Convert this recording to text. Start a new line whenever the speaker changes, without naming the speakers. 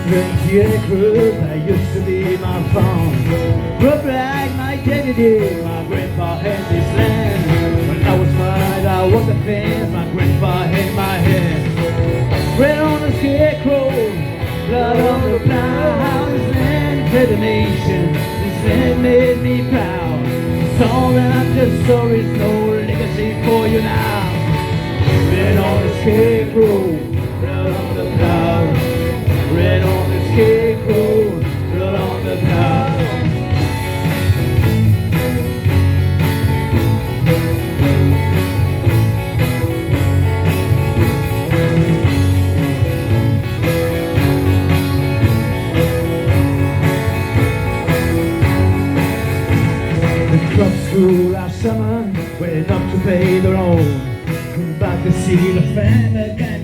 scarecrow, that used to be my farm. Rough like my daddy did, my grandpa had this land. When I was 5, I was a fan, my grandpa had my hand. Red on the scarecrow, blood on the plow. This land fed the nation, this land made me proud. It's all that I'm just stories, no legacy for you now. Red on the scarecrow, blood on the plow. Red on the scarecrow, blood on the plow. The club school last summer went up to pay the loan. Come back to see the family.